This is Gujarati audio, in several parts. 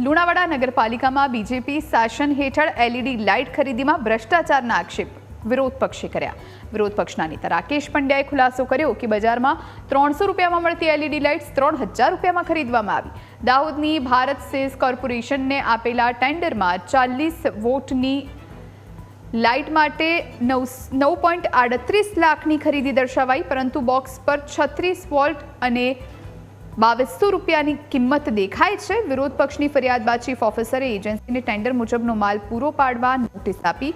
લુણાવાડા નગરપાલિકામાં બીજેપી શાસન હેઠળ એલઈડી લાઇટ ખરીદીમાં ભ્રષ્ટાચારના આક્ષેપ વિરોધ પક્ષે કર્યા। વિરોધ પક્ષના નેતા રાકેશ પંડ્યાએ ખુલાસો કર્યો કે બજારમાં 300 રૂપિયામાં મળતી એલઈડી લાઇટ્સ 3000 રૂપિયામાં ખરીદવામાં આવી। દાહોદની ભારત સેઝ કોર્પોરેશનને આપેલા ટેન્ડરમાં 40 વોટની લાઇટ માટે 9.38 લાખની ખરીદી દર્શાવાઈ, પરંતુ બોક્સ પર 36 વોલ્ટ અને 2200 રૂપિયાની કિંમત દેખાય છે। વિરોધ પક્ષની ફરિયાદ બાદ ચીફ ઓફિસરે એજન્સીને ટેન્ડર મુજબનો માલ પૂરો પાડવા નોટિસ આપી।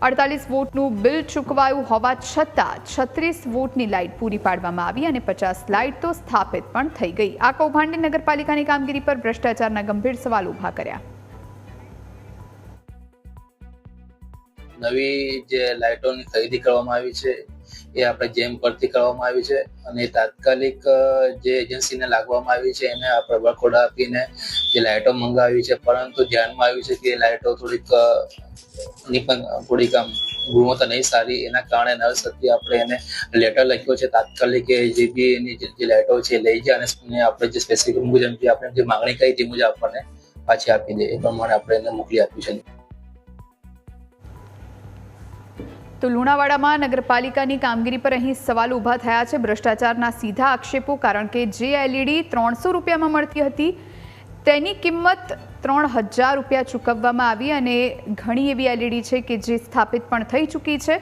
48 વોટનું બિલ ચૂકવાયું હોવા છતાં 36 વોટની લાઇટ પૂરી પાડવામાં આવી અને 50 લાઇટ તો સ્થાપિત પણ થઈ ગઈ। આ કૌભાંડે નગરપાલિકાની કામગીરી પર ભ્રષ્ટાચારના ગંભીર સવાલ ઊભા કર્યા। નવી જે લાઇટોની ખરીદી કરવામાં આવી છે એ આપણે જેમ પરથી કરવામાં આવી છે અને તાત્કાલિક જે એજન્સીને લાગવામાં આવી છે એને આપણે વરખોડ આપીને જે લાઇટો મંગાવી છે, પરંતુ ધ્યાનમાં આવ્યું છે કે લાઇટો થોડીક ગુણવત્તા નહીં સારી, એના કારણે નળ સત્ય આપણે એને લેટર લખ્યો છે તાત્કાલિક જે બી એની જે લાઇટો છે લઈ જાય અને આપણે જે સ્પેસિફિક મુજબ જે આપણે જે માંગણી કરી તે મુજબ આપણને પાછી આપી દે, એ પ્રમાણે આપણે એને મોકલી આપ્યું છે। તો લુણાવાડામાં નગરપાલિકાની કામગીરી પર અહીં સવાલ ઊભા થયા છે। ભ્રષ્ટાચારના સીધા આક્ષેપો, કારણ કે જે એલઈડી 300 રૂપિયામાં મળતી હતી તેની કિંમત 3000 રૂપિયા ચૂકવવામાં આવી અને ઘણી એવી એલઈડી છે કે જે સ્થાપિત પણ થઈ ચૂકી છે।